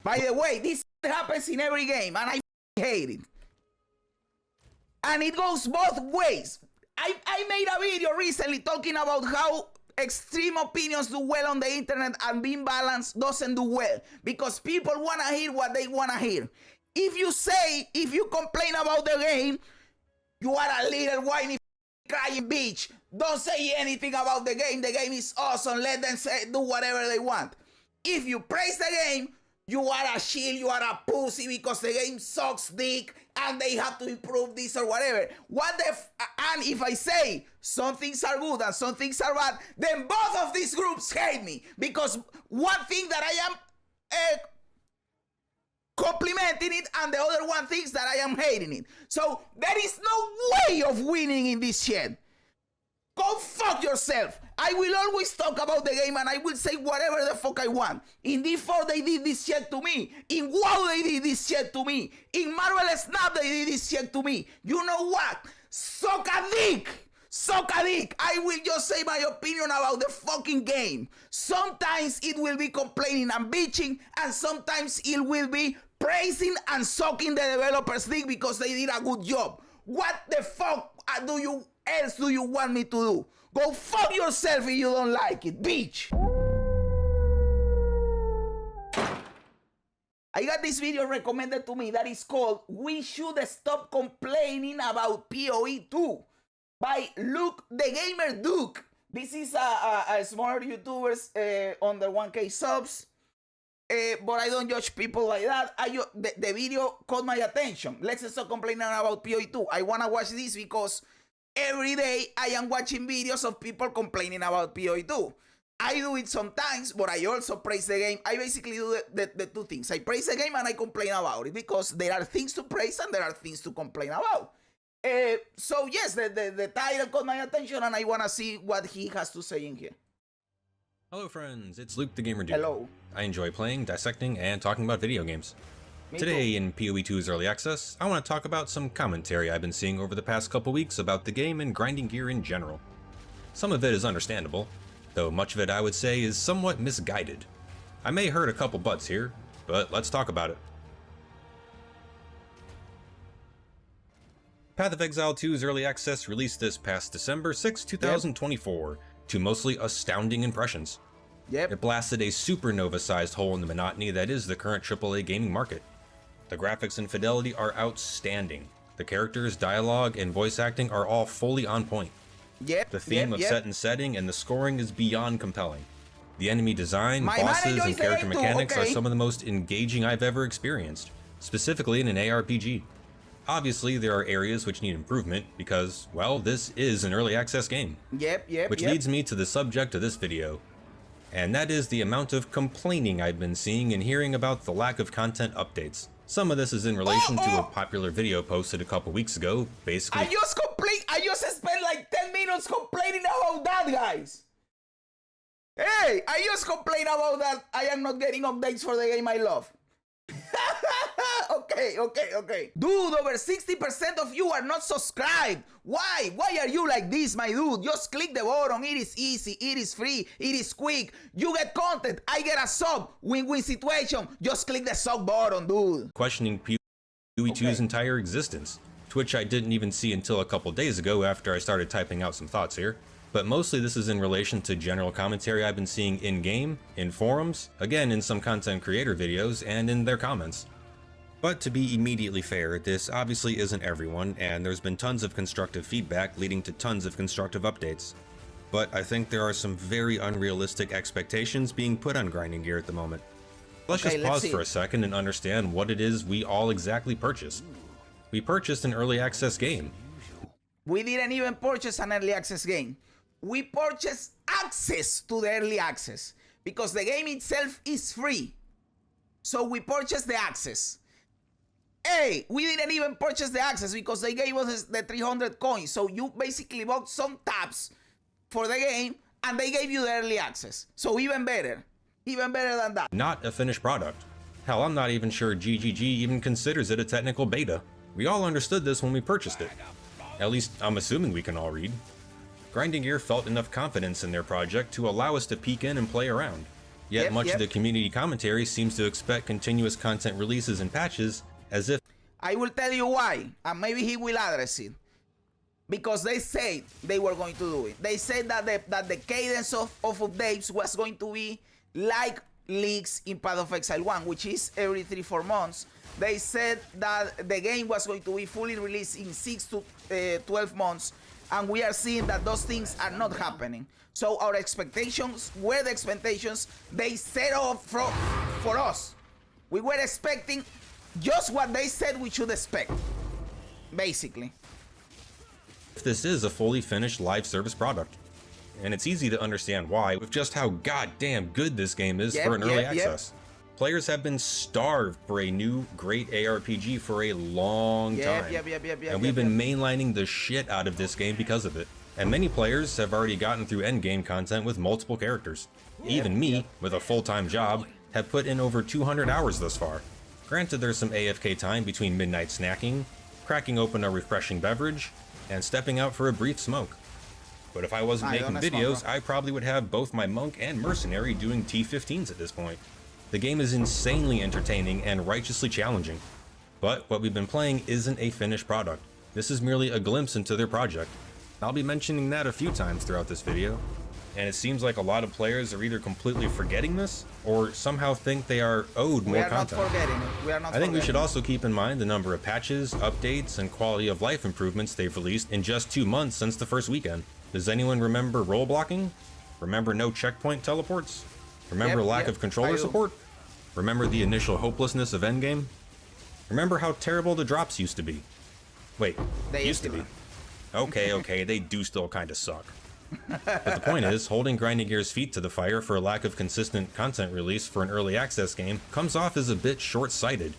By the way, this happens in every game, and I hate it. And it goes both ways. I made a video recently talking about how extreme opinions do well on the internet and being balanced doesn't do well. Because people want to hear what they want to hear. If you complain about the game, you are a little whiny crying bitch. Don't say anything about the game. The game is awesome. Let them do whatever they want. If you praise the game, you are a shield, you are a pussy because the game sucks dick and they have to improve this or whatever. And if I say some things are good and some things are bad, then both of these groups hate me because one thing that I am complimenting it and the other one thinks that I am hating it. So there is no way of winning in this shit. Go fuck yourself. I will always talk about the game and I will say whatever the fuck I want. In D4 they did this shit to me. In WoW they did this shit to me. In Marvel Snap they did this shit to me. You know what? Suck a dick. Suck a dick. I will just say my opinion about the fucking game. Sometimes it will be complaining and bitching and sometimes it will be praising and sucking the developers' dick because they did a good job. What the fuck else do you want me to do? Go fuck yourself if you don't like it, bitch. I got this video recommended to me that is called "We Should Stop Complaining About PoE 2" by Luke the Gamer Duke. This is a smaller YouTubers under 1K subs. But I don't judge people like that. The video caught my attention. Let's stop complaining about PoE 2. I want to watch this because every day I am watching videos of people complaining about PoE 2. I do it sometimes, but I also praise the game. I basically do the two things. I praise the game and I complain about it because there are things to praise and there are things to complain about. So yes, the title caught my attention and I want to see what he has to say in here. Hello friends, it's Luke the Gamer Dude. Hello. I enjoy playing, dissecting, and talking about video games. Me Today too. in PoE 2's Early Access, I want to talk about some commentary I've been seeing over the past couple weeks about the game and grinding gear in general. Some of it is understandable, though much of it I would say is somewhat misguided. I may hurt a couple butts here, but let's talk about it. Path of Exile 2's Early Access released this past December 6, 2024, to mostly astounding impressions. Yep. It blasted a supernova-sized hole in the monotony that is the current AAA gaming market. The graphics and fidelity are outstanding. The characters, dialogue, and voice acting are all fully on point. Yep. The theme of set and setting and the scoring is beyond compelling. The enemy design, bosses, and character mechanics are some of the most engaging I've ever experienced, specifically in an ARPG. Obviously, there are areas which need improvement because, well, this is an early access game. Which leads me to the subject of this video. And that is the amount of complaining I've been seeing and hearing about the lack of content updates. Some of this is in relation to a popular video posted a couple weeks ago, basically. I just spent like 10 minutes complaining about that, guys. Hey, I just complained about that. I am not getting updates for the game I love. Okay. Dude, over 60% of you are not subscribed. Why? Why are you like this, my dude? Just click the button. It is easy. It is free. It is quick. You get content. I get a sub. Win-win situation. Just click the sub button, dude. Questioning PoE 2's entire existence, to which I didn't even see until a couple days ago after I started typing out some thoughts here. But mostly this is in relation to general commentary I've been seeing in-game, in forums, again in some content creator videos, and in their comments. But to be immediately fair, this obviously isn't everyone, and there's been tons of constructive feedback leading to tons of constructive updates. But I think there are some very unrealistic expectations being put on grinding gear at the moment. Let's just pause for a second and understand what it is we all exactly purchased. We purchased an early access game. We didn't even purchase an early access game. We purchased access to the early access because the game itself is free. So we purchased the access. Hey, we didn't even purchase the access because they gave us the 300 coins. So you basically bought some tabs for the game and they gave you the early access. So even better than that. Not a finished product. Hell, I'm not even sure GGG even considers it a technical beta. We all understood this when we purchased it. At least I'm assuming we can all read. Grinding Gear felt enough confidence in their project to allow us to peek in and play around. Yet much of the community commentary seems to expect continuous content releases and patches as if I will tell you why, and maybe he will address it. Because they said they were going to do it. They said that the cadence of updates was going to be like leaks in Path of Exile 1, which is every 3-4 months. They said that the game was going to be fully released in 6 to 12 months, and we are seeing that those things are not happening. So our expectations were the expectations they set off for us. We were expecting just what they said we should expect, basically. this is a fully finished live service product. And it's easy to understand why, with just how goddamn good this game is for an early access. Players have been starved for a new great ARPG for a long time. And we've been mainlining the shit out of this game because of it. And many players have already gotten through endgame content with multiple characters. Even me, with a full-time job, have put in over 200 hours thus far. Granted, there's some AFK time between midnight snacking, cracking open a refreshing beverage, and stepping out for a brief smoke. But if I wasn't making videos, I probably would have both my monk and mercenary doing T15s at this point. The game is insanely entertaining and righteously challenging. But what we've been playing isn't a finished product. This is merely a glimpse into their project. I'll be mentioning that a few times throughout this video. And it seems like a lot of players are either completely forgetting this, or somehow think they are owed more content. I think we should also keep in mind the number of patches, updates, and quality of life improvements they've released in just 2 months since the first weekend. Does anyone remember role blocking? Remember no checkpoint teleports? Remember lack of controller support? Remember the initial hopelessness of endgame? Remember how terrible the drops used to be? Wait, they used to be. Okay, they do still kinda suck. But the point is, holding Grinding Gear's feet to the fire for a lack of consistent content release for an early access game comes off as a bit short-sighted.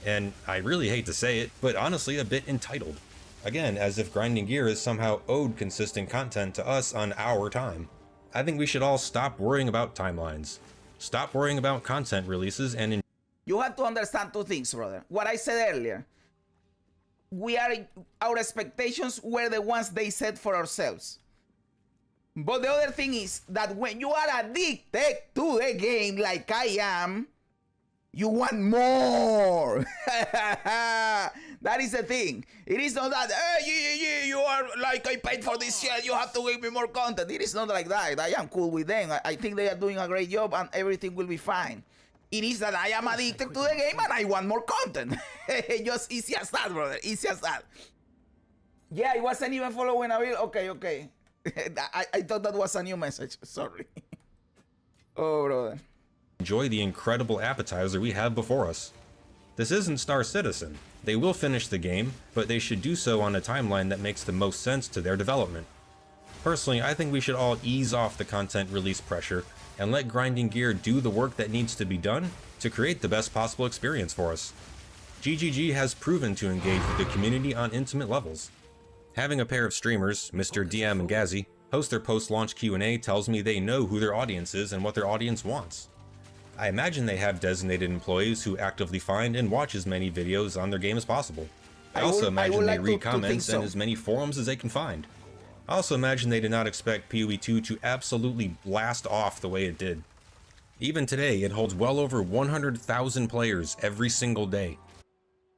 And I really hate to say it, but honestly a bit entitled. Again, as if Grinding Gear is somehow owed consistent content to us on our time. I think we should all stop worrying about timelines. Stop worrying about content releases and You have to understand two things, brother. What I said earlier. Our expectations were the ones they set for ourselves. But the other thing is that when you are addicted to the game like I am, you want more. That is the thing. It is not that, hey, you are like, I paid for this shit, you have to give me more content. It is not like that. I am cool with them. I think they are doing a great job and everything will be fine. It is that I am addicted to the game and I want more content. Just easy as that, brother. Easy as that. Yeah, I wasn't even following a bill. Okay. I thought that was a new message. Sorry. Oh, brother. Enjoy the incredible appetizer we have before us. This isn't Star Citizen. They will finish the game, but they should do so on a timeline that makes the most sense to their development. Personally, I think we should all ease off the content release pressure and let Grinding Gear do the work that needs to be done to create the best possible experience for us. GGG has proven to engage with the community on intimate levels. Having a pair of streamers, Mr. DM and Gazzy, host their post-launch Q&A tells me they know who their audience is and what their audience wants. I imagine they have designated employees who actively find and watch as many videos on their game as possible. I also imagine they read comments and as many forums as they can find. I also imagine they did not expect PoE 2 to absolutely blast off the way it did. Even today, it holds well over 100,000 players every single day.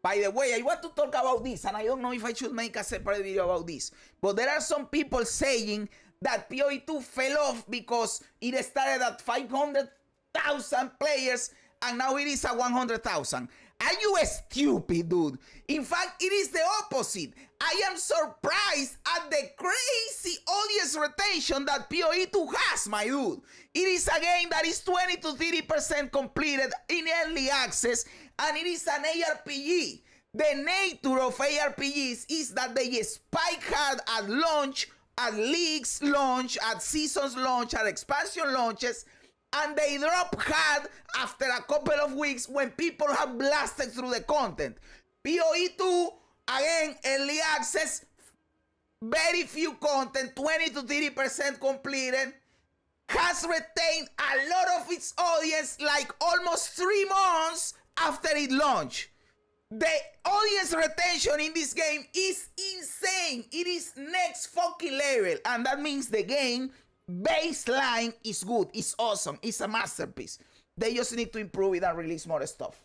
By the way, I want to talk about this, and I don't know if I should make a separate video about this, but there are some people saying that PoE 2 fell off because it started at 500,000 players and now it is at 100,000. Are you stupid, dude? In fact, it is the opposite. I am surprised at the crazy audience retention that PoE 2 has, my dude. It is a game that is 20 to 30% completed in early access, and it is an ARPG. The nature of ARPGs is that they spike hard at launch, at leagues launch, at seasons launch, at expansion launches, and they drop hard after a couple of weeks when people have blasted through the content. PoE 2, again, early access, very few content, 20 to 30% completed, has retained a lot of its audience like almost 3 months after it launched. The audience retention in this game is insane. It is next fucking level, and that means the game baseline is good. It's awesome. It's a masterpiece. They just need to improve it and release more stuff.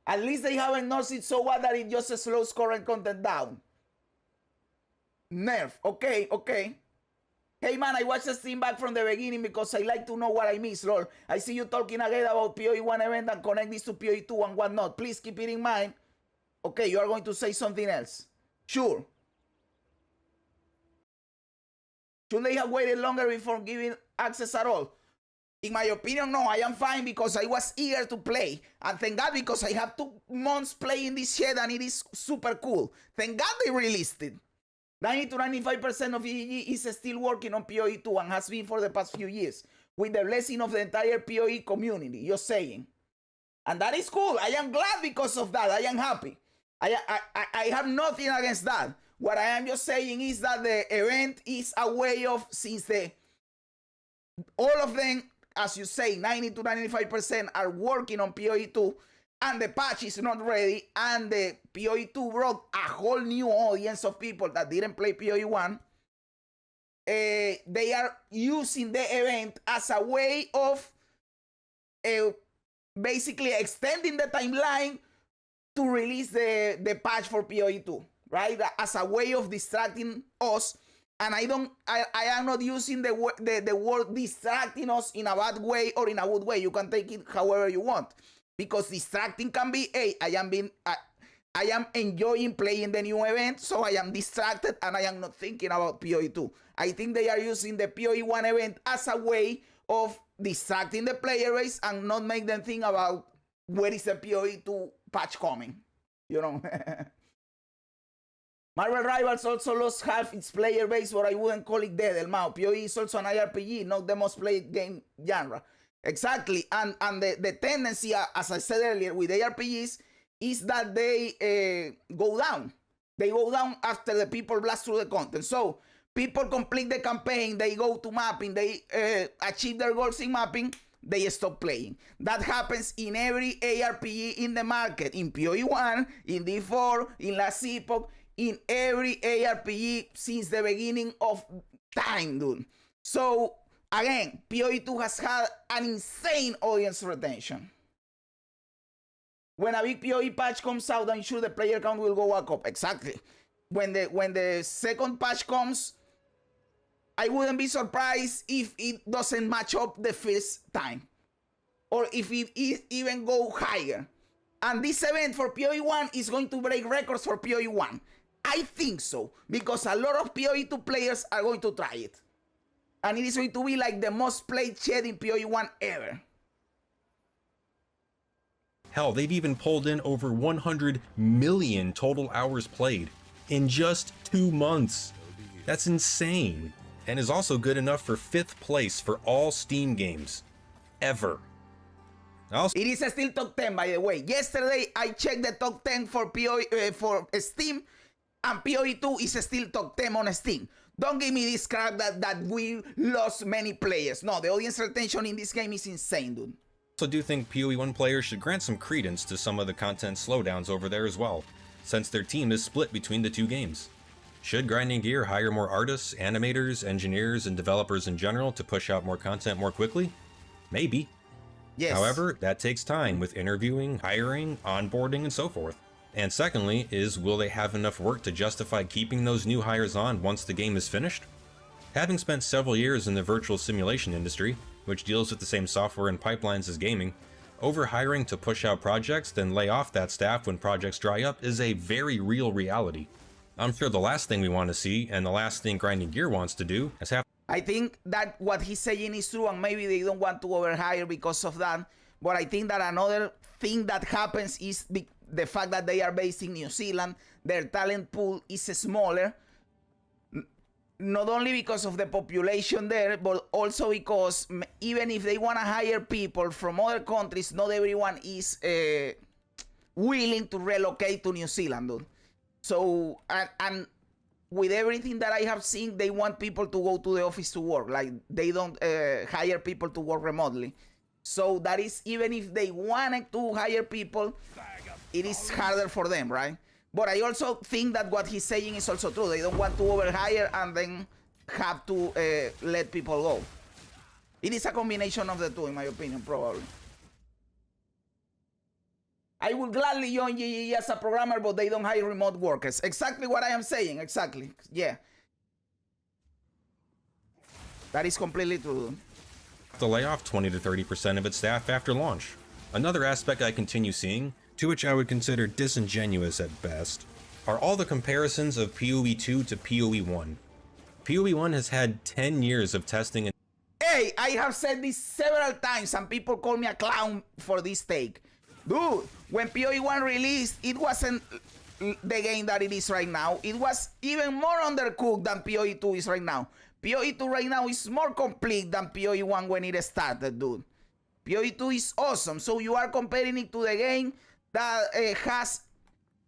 At least they haven't nerfed it so bad that it just slows current content down. Nerf. Okay, okay. Hey man, I watched the stream back from the beginning because I like to know what I missed, lol. I see you talking again about PoE 1 event and connect this to PoE 2 and whatnot. Please keep it in mind. Okay, you are going to say something else. Sure. Should they have waited longer before giving access at all? In my opinion, no. I am fine because I was eager to play. And thank God because I have 2 months playing this shit and it is super cool. Thank God they released it. 90 to 95% of EGG is still working on PoE 2 and has been for the past few years. With the blessing of the entire PoE community, just saying. And that is cool. I am glad because of that. I am happy. I have nothing against that. What I am just saying is that the event is a way of, since all of them, as you say, 90 to 95% are working on PoE 2, and the patch is not ready, and the PoE 2 brought a whole new audience of people that didn't play PoE 1, they are using the event as a way of basically extending the timeline to release the patch for PoE 2, right? As a way of distracting us. And I am not using the word distracting us in a bad way or in a good way. You can take it however you want. Because distracting can be, hey, I am enjoying playing the new event, so I am distracted and I am not thinking about PoE 2. I think they are using the PoE 1 event as a way of distracting the player base and not make them think about where is the PoE 2 patch coming. You know? Marvel Rivals also lost half its player base, but I wouldn't call it dead, Elmao. PoE is also an IRPG, not the most played game genre. Exactly, and the tendency, as I said earlier, with ARPGs is that they go down. They go down after the people blast through the content. So people complete the campaign, they go to mapping, they achieve their goals in mapping, they stop playing. That happens in every ARPG in the market, in PoE 1, in D4, in Last Epoch, in every ARPG since the beginning of time, dude. So again, PoE 2 has had an insane audience retention. When a big PoE patch comes out, I'm sure the player count will go back up. Exactly. When the second patch comes, I wouldn't be surprised if it doesn't match up the first time. Or if it even go higher. And this event for PoE 1 is going to break records for PoE 1. I think so. Because a lot of PoE 2 players are going to try it. And it is going to be like the most played shed in PoE 1 ever. Hell, they've even pulled in over 100 million total hours played in just 2 months. That's insane. And is also good enough for 5th place for all Steam games. Ever. It is still top 10, by the way. Yesterday, I checked the top 10 for for Steam, and PoE 2 is still top 10 on Steam. Don't give me this crap that we lost many players. No, the audience retention in this game is insane, dude. I also do think PoE 1 players should grant some credence to some of the content slowdowns over there as well, since their team is split between the 2 games. Should Grinding Gear hire more artists, animators, engineers, and developers in general to push out more content more quickly? Maybe. Yes. However, that takes time with interviewing, hiring, onboarding, and so forth. And secondly is, will they have enough work to justify keeping those new hires on once the game is finished? Having spent several years in the virtual simulation industry, which deals with the same software and pipelines as gaming, overhiring to push out projects then lay off that staff when projects dry up is a very real reality. I'm sure the last thing we want to see, and the last thing Grinding Gear wants to do, is have... I think that what he's saying is true, and maybe they don't want to overhire because of that. But I think that another thing that happens is the fact that they are based in New Zealand. Their talent pool is smaller. Not only because of the population there, but also because even if they want to hire people from other countries, not everyone is willing to relocate to New Zealand, dude. So, and with everything that I have seen, they want people to go to the office to work. Like, they don't hire people to work remotely. So that is, even if they wanted to hire people, it is harder for them, right? But I also think that what he's saying is also true. They don't want to overhire and then have to let people go. It is a combination of the two, in my opinion, probably. I would gladly join GGG as a programmer, but they don't hire remote workers. Exactly what I am saying, exactly. Yeah. That is completely true. To lay off 20 to 30% of its staff after launch. Another aspect I continue seeing, to which I would consider disingenuous at best, are all the comparisons of PoE 2 to PoE 1. PoE 1 has had 10 years of testing and Hey, I have said this several times and people call me a clown for this take. Dude, when PoE 1 released, it wasn't the game that it is right now. It was even more undercooked than PoE 2 is right now. PoE 2 right now is more complete than PoE 1 when it started, dude. PoE 2 is awesome. So you are comparing it to the game that has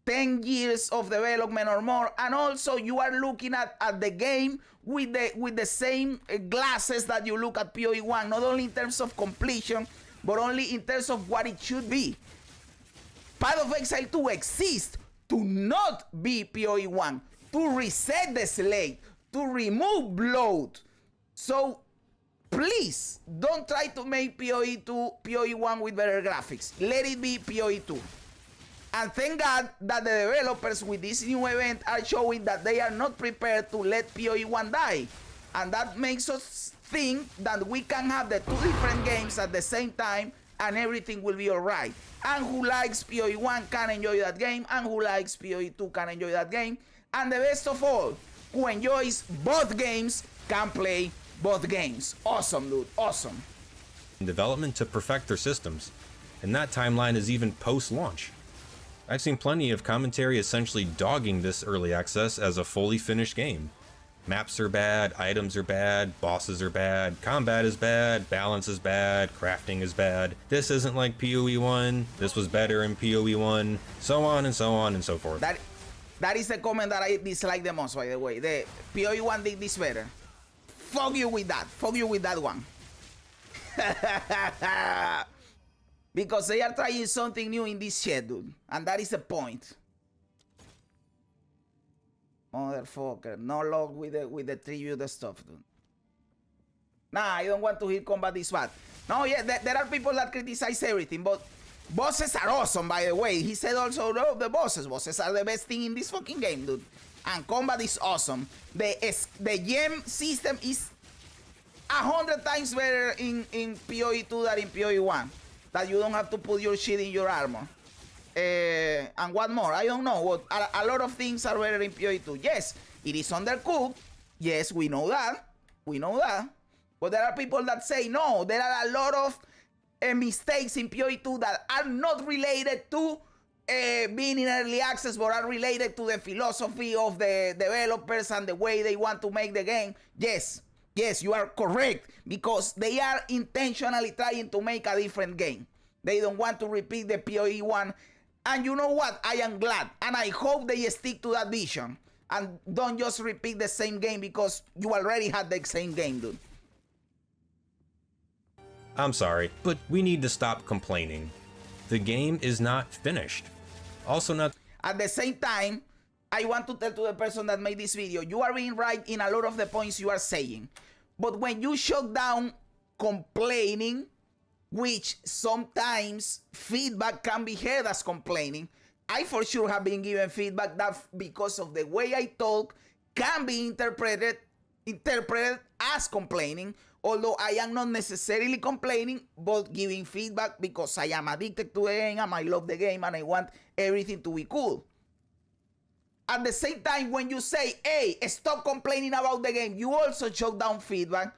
10 years of development or more, and also you are looking at the game with the same glasses that you look at PoE 1, not only in terms of completion, but only in terms of what it should be. Path of Exile 2 exists to not be PoE 1, to reset the slate, to remove bloat. So please don't try to make PoE 2 PoE 1 with better graphics. Let it be PoE 2. And thank God that the developers with this new event are showing that they are not prepared to let PoE 1 die. And that makes us think that we can have the two different games at the same time and everything will be alright. And who likes PoE 1 can enjoy that game, and who likes PoE 2 can enjoy that game. And the best of all, who enjoys both games can play both games. Awesome, dude, awesome. development to perfect their systems, and that timeline is even post-launch. I've seen plenty of commentary essentially dogging this early access as a fully finished game. Maps are bad, items are bad, bosses are bad, combat is bad, balance is bad, crafting is bad. This isn't like PoE 1, this was better in PoE 1, so on and so on and so forth. That is the comment that I dislike the most, by the way. The PoE 1 did this better. Fuck you with that. Fuck you with that one. Because they are trying something new in this shit, dude. And that is the point. Motherfucker. No log with the tribute stuff, dude. Nah, I don't want to hear combat this bad. No, yeah, there are people that criticize everything, but bosses are awesome, by the way. He said also, no, the bosses. Bosses are the best thing in this fucking game, dude. And combat is awesome. The gem system is 100 times better in PoE 2 than in PoE 1. That you don't have to put your shit in your armor. And what more? I don't know. A lot of things are better in PoE 2. Yes, it is undercooked. Yes, we know that. We know that. But there are people that say, no, there are a lot of mistakes in PoE 2 that are not related to being in early access, but are related to the philosophy of the developers and the way they want to make the game. Yes, yes, you are correct, because they are intentionally trying to make a different game. They don't want to repeat the PoE 1. And you know what? I am glad. And I hope they stick to that vision. And don't just repeat the same game because you already had the same game, dude. I'm sorry, but we need to stop complaining. The game is not finished. Also not... At the same time, I want to tell to the person that made this video, you are being right in a lot of the points you are saying. But when you shut down complaining, which sometimes feedback can be heard as complaining, I for sure have been given feedback that because of the way I talk can be interpreted as complaining, although I am not necessarily complaining, but giving feedback because I am addicted to the game and I love the game and I want everything to be cool. At the same time, when you say, hey, stop complaining about the game, you also shut down feedback.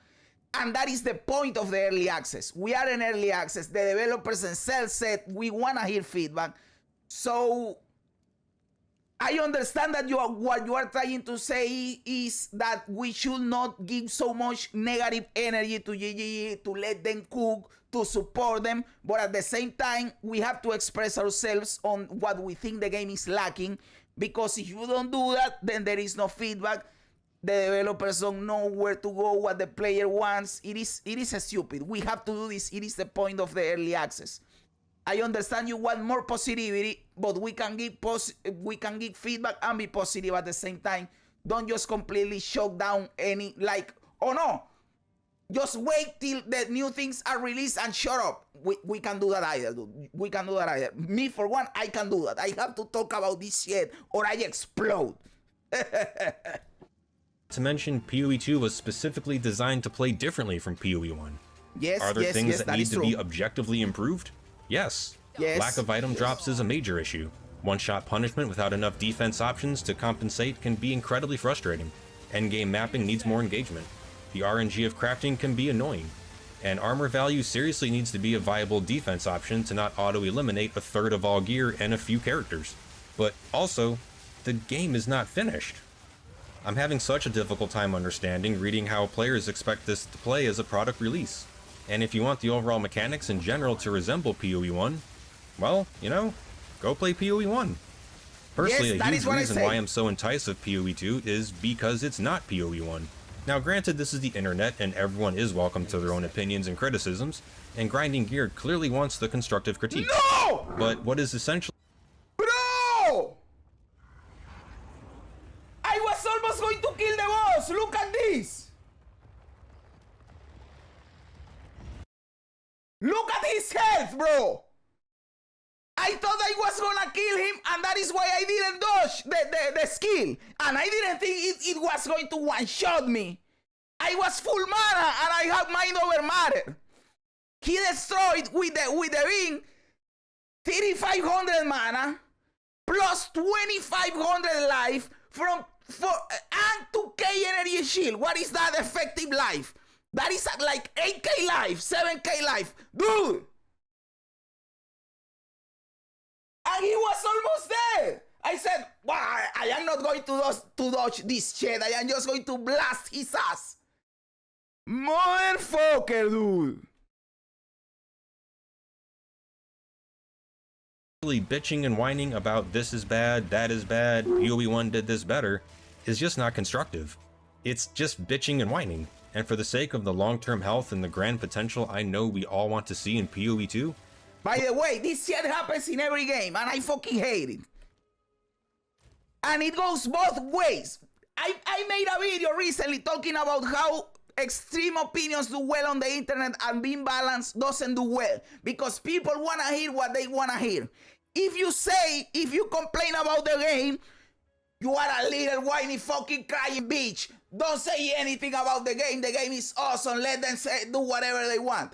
And that is the point of the early access. We are in early access. The developers themselves said we want to hear feedback. So I understand that what you are trying to say is that we should not give so much negative energy to GGG, to let them cook, to support them. But at the same time, we have to express ourselves on what we think the game is lacking. Because if you don't do that, then there is no feedback. The developers don't know where to go, what the player wants. It is stupid. We have to do this. It is the point of the early access. I understand you want more positivity, but we can give feedback and be positive at the same time Don't just completely shut down any, like, oh no, just wait till the new things are released and shut up. We can do that either, dude. We can do that either. Me, for one, I can do that. I have to talk about this shit or I explode. To mention, PoE 2 was specifically designed to play differently from PoE 1. Yes, Are there yes, things yes, that need to true. be objectively improved? Yes. Yes. Lack of item drops is a major issue. One-shot punishment without enough defense options to compensate can be incredibly frustrating. Endgame mapping needs more engagement. The RNG of crafting can be annoying. And armor value seriously needs to be a viable defense option to not auto-eliminate a third of all gear and a few characters. But also, the game is not finished. I'm having such a difficult time understanding reading how players expect this to play as a product release. And if you want the overall mechanics in general to resemble PoE 1, well, you know, go play PoE 1. Personally, Yes, a that huge is what I reason say. why I'm so enticed of PoE 2 is because it's not PoE 1. Now granted, this is the internet and everyone is welcome to their own opinions and criticisms, and Grinding Gear clearly wants the constructive critique. No! But what is essentially Bro! I was almost going to kill the boss. Look at this. Look at his health, bro. I thought I was gonna kill him, and that is why I didn't dodge the skill. And I didn't think it was going to one-shot me. I was full mana, and I have mind over matter. He destroyed with the ring 3,500 mana plus 2,500 life and 2k energy shield. What is that effective life? That is like 8k life, 7k life, dude. And he was almost there. I said, well, I am not going to dodge this shit. I am just going to blast his ass. Motherfucker, dude. bitching and whining about this is bad, that is bad, PoE 1 did this better, is just not constructive. It's just bitching and whining. And for the sake of the long-term health and the grand potential I know we all want to see in PoE 2, by the way, this shit happens in every game, and I fucking hate it. And it goes both ways. I made a video recently talking about how extreme opinions do well on the internet and being balanced doesn't do well. Because people want to hear what they want to hear. If you complain about the game, you are a little whiny fucking crying bitch. Don't say anything about the game. The game is awesome. Let them do whatever they want.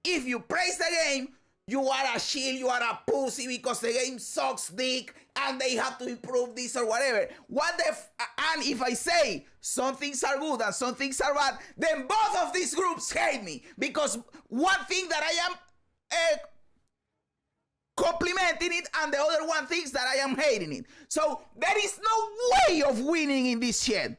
If you praise the game, you are a shield, you are a pussy because the game sucks dick and they have to improve this or whatever. And if I say some things are good and some things are bad, then both of these groups hate me because one thing that I am complimenting it and the other one thinks that I am hating it. So there is no way of winning in this shit.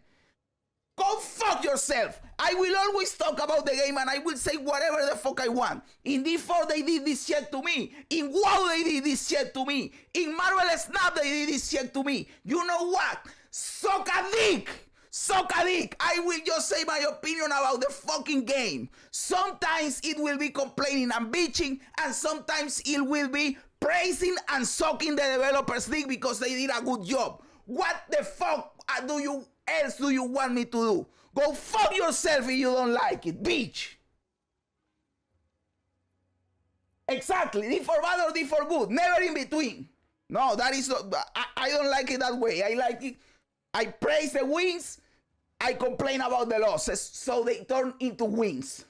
Go fuck yourself. I will always talk about the game and I will say whatever the fuck I want. In D4 they did this shit to me. In WoW they did this shit to me. In Marvel Snap they did this shit to me. You know what? Suck a dick. Suck a dick. I will just say my opinion about the fucking game. Sometimes it will be complaining and bitching, and sometimes it will be praising and sucking the developers' dick because they did a good job. What the fuck else do you want me to do? Go fuck yourself if you don't like it, bitch. Exactly. D for bad or D for good. Never in between. No, that is not, I don't like it that way. I like it. I praise the wins. I complain about the losses. So they turn into wins.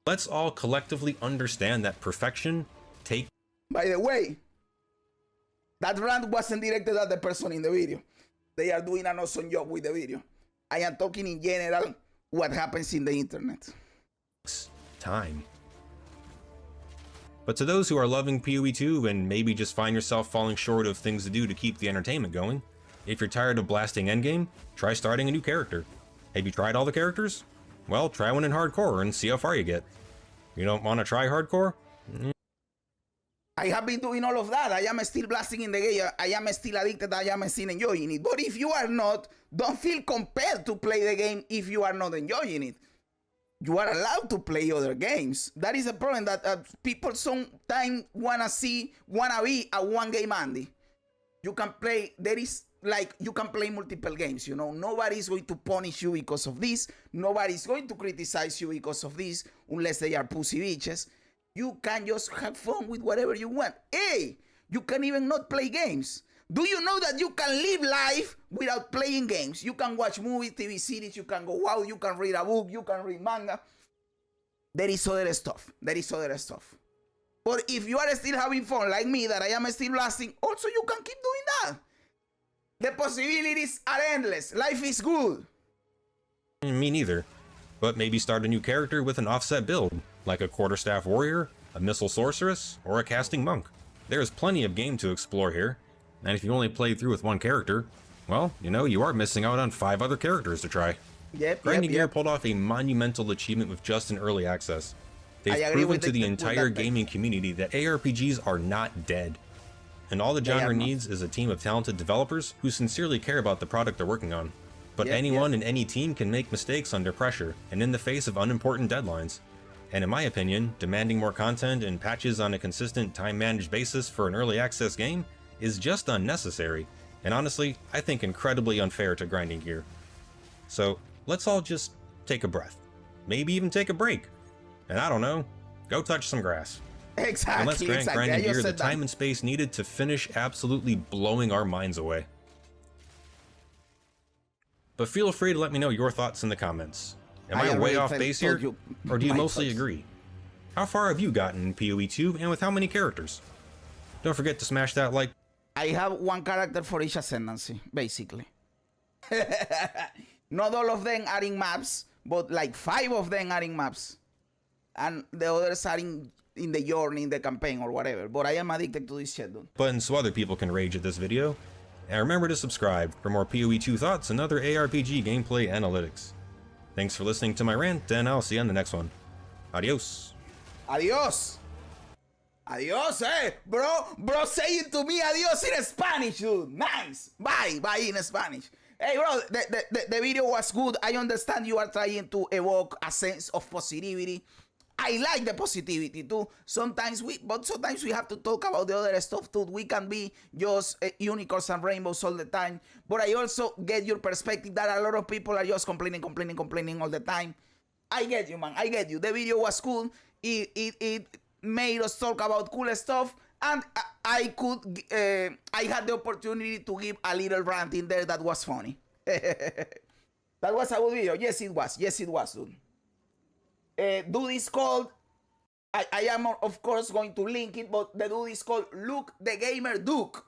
let's all collectively understand that perfection takes. By the way, that rant wasn't directed at the person in the video. They are doing an awesome job with the video. I am talking in general what happens in the internet. Time. But to those who are loving PoE 2 and maybe just find yourself falling short of things to do to keep the entertainment going, if you're tired of blasting endgame, try starting a new character. Have you tried all the characters? Well, try one in hardcore and see how far you get. You don't want to try hardcore? I have been doing all of that. I am still blasting in the game. I am still addicted. I am still enjoying it. But if you are not, don't feel compelled to play the game if you are not enjoying it. You are allowed to play other games. That is the problem, that people sometimes wanna be a one game Andy. You can play, there is like you can play multiple games, you know. Nobody's going to punish you because of this. Nobody's going to criticize you because of this, unless they are pussy bitches. You can just have fun with whatever you want. Hey, you can even not play games. Do you know that you can live life without playing games? You can watch movies, TV series, you can go out, you can read a book, you can read manga. There is other stuff. There is other stuff. But if you are still having fun like me, that I am still blasting, also you can keep doing that. The possibilities are endless. Life is good. Me neither. But maybe start a new character with an offset build, like a quarterstaff warrior, a missile sorceress, or a casting monk. There's plenty of game to explore here, and if you only play through with one character, well, you know, you are missing out on 5 other characters to try. Grinding Gear pulled off a monumental achievement with just an early access. They've proven to the entire gaming community that ARPGs are not dead. And all the genre needs is a team of talented developers who sincerely care about the product they're working on. But anyone and any team can make mistakes under pressure and in the face of unimportant deadlines. And in my opinion, demanding more content and patches on a consistent time-managed basis for an early access game is just unnecessary, and honestly, I think incredibly unfair to Grinding Gear. So, let's all just take a breath. Maybe even take a break. And I don't know, go touch some grass. Exactly. And let's grant Grinding Gear the time and space needed to finish absolutely blowing our minds away. But feel free to let me know your thoughts in the comments. Am I way off base here, or do you mostly agree? How far have you gotten in PoE 2, and with how many characters? Don't forget to smash that like. I have one character for each ascendancy, basically. Not all of them are in maps, but like 5 of them are in maps. And the others are in the journey, in the campaign, or whatever. But I am addicted to this shit, dude. Button so other people can rage at this video. And remember to subscribe for more PoE 2 thoughts and other ARPG gameplay analytics. Thanks for listening to my rant, and I'll see you on the next one. Adios. Adios. Adios, eh? Bro saying to me adios in Spanish, dude. Nice. Bye in Spanish. Hey, bro, the video was good. I understand you are trying to evoke a sense of positivity. I like the positivity too. Sometimes we have to talk about the other stuff too. We can be just unicorns and rainbows all the time. But I also get your perspective that a lot of people are just complaining all the time. I get you, man. I get you. The video was cool. It made us talk about cool stuff. And I had the opportunity to give a little rant in there that was funny. That was a good video. Yes, it was. Yes, it was, dude. Dude is called, I am of course going to link it, but the dude is called Luke the Gamer Duke.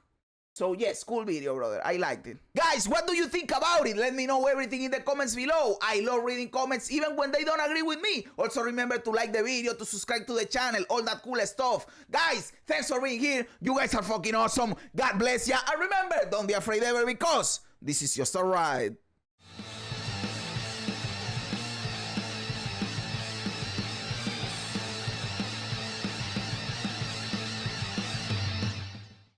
So yes, cool video, brother. I liked it. Guys, what do you think about it? Let me know everything in the comments below. I love reading comments even when they don't agree with me. Also remember to like the video, to subscribe to the channel, all that cool stuff. Guys, thanks for being here. You guys are fucking awesome. God bless ya. And remember, don't be afraid ever, because this is just a ride.